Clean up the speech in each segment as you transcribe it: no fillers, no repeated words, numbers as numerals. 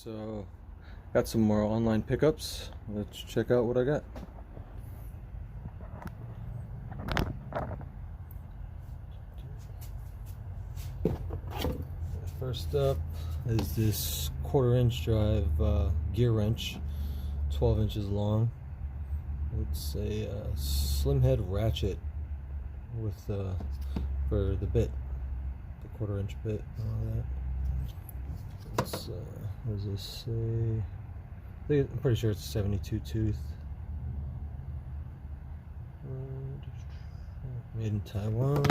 So, got some more online pickups. Let's check out what I got. First up is this 1/4-inch drive gear wrench, 12 inches long. It's a slim head ratchet with for the bit, the 1/4-inch bit and all that. It's what does this say? I'm pretty sure it's 72 tooth. Made in Taiwan.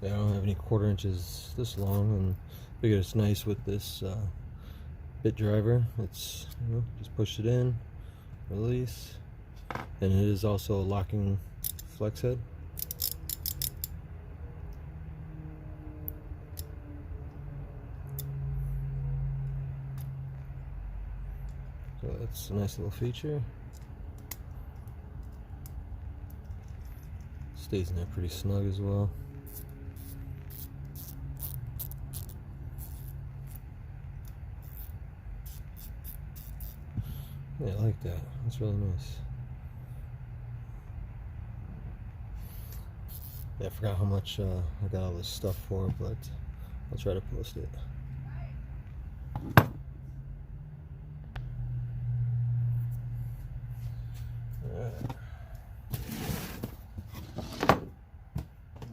I don't have any 1/4 inches this long, and I figured it's nice with this bit driver. It's, you know, just push it in, release, and it is also a locking flex head. So that's a nice little feature. Stays in there pretty snug as well. Yeah, I like that. That's really nice. Yeah, I forgot how much I got all this stuff for, but I'll try to post it. Alright.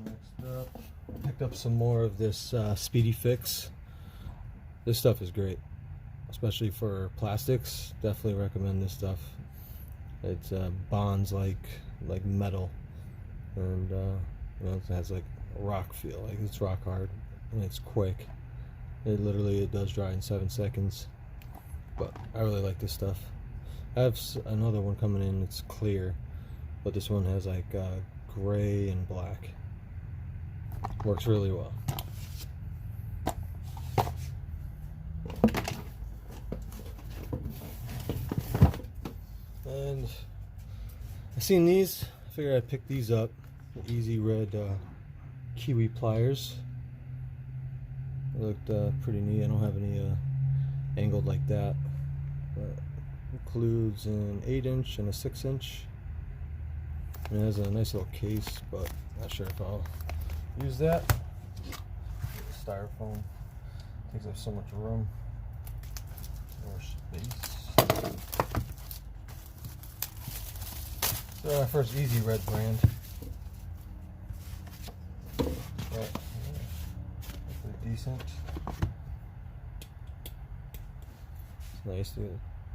Next up, I picked up some more of this Speedy Fix. This stuff is great, especially for plastics. Definitely recommend this stuff. It bonds like metal, and you know, it has like a rock feel, like it's rock hard, and it's quick. It does dry in 7 seconds. But I really like this stuff. I have another one coming in. It's clear, but this one has like gray and black. Works really well. And I seen these. I figured I'd pick these up. The Easy Red Kiwi pliers. They looked pretty neat. I don't have any angled like that. But includes an 8-inch and a 6-inch. And it has a nice little case, but not sure if I'll use that. Styrofoam takes up so much room. More space. So our first Easy Red brand. But, pretty decent. It's nice.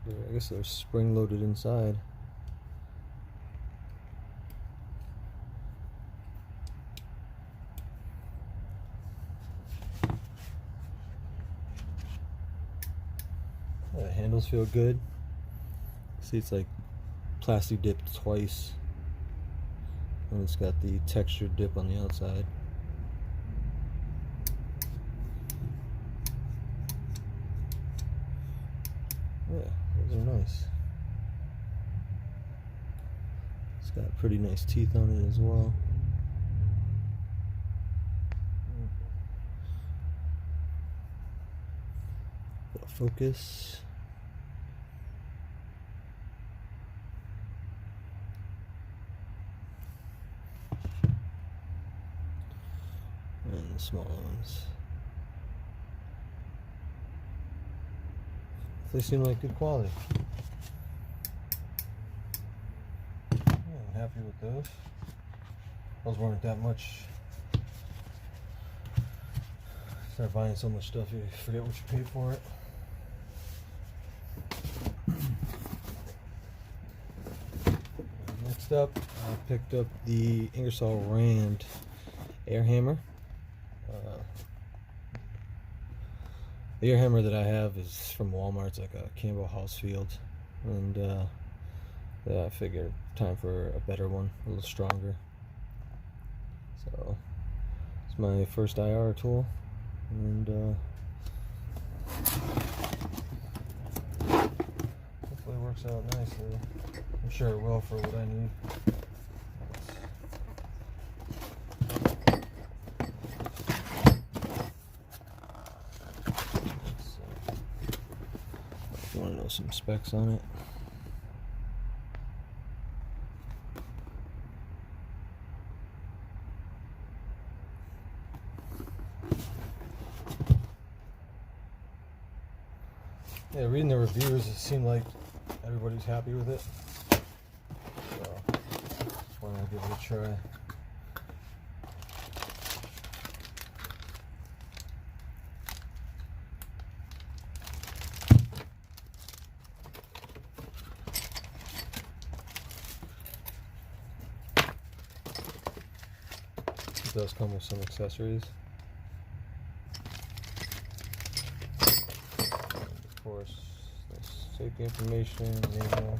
I guess they're spring loaded inside. The handles feel good. See, it's like plastic dipped twice, and it's got the textured dip on the outside. Yeah, those are nice. It's got pretty nice teeth on it as well. Focus. And the small ones. They seem like good quality. Yeah, I'm happy with those. Those weren't that much. Start buying so much stuff, you forget what you paid for it. Next up, I picked up the Ingersoll Rand air hammer. The air hammer that I have is from Walmart. It's like a Campbell Housefield, and yeah, I figured time for a better one, a little stronger. So it's my first IR tool, and works out nicely. I'm sure it will for what I need. If you want to know some specs on it. Yeah, reading the reviews, it seemed like everybody's happy with it. So, why not give it a try? It does come with some accessories. Of course, safety information, manual.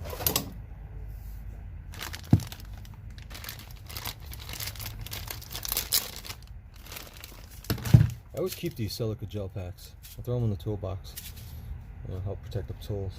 I always keep these silica gel packs. I throw them in the toolbox. You know, help protect the tools.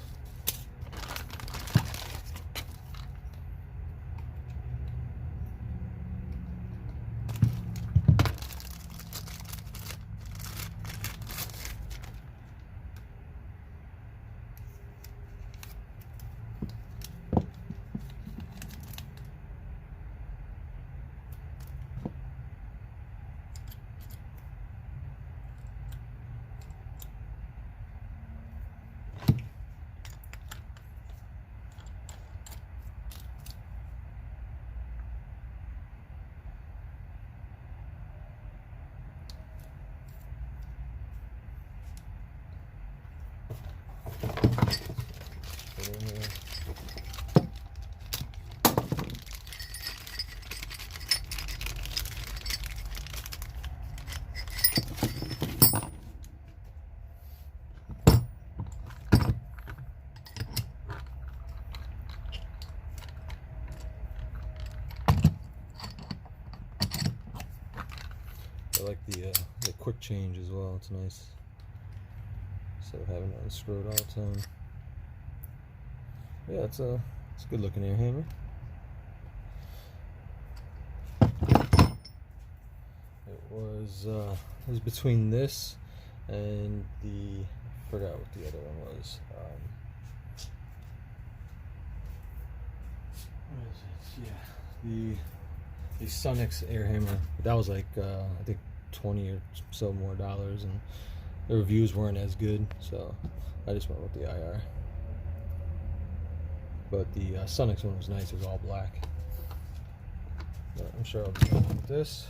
I like the quick change as well. It's nice instead of having to unscrew it all the time. Yeah, it's a good looking air hammer. It was between this and I forgot what the other one was. What is it? Yeah, the Sonix air hammer. That was like I think $20 or so more, and the reviews weren't as good, so I just went with the IR. But the Sonix one was nice. It was all black. But I'm sure I'll be done with this.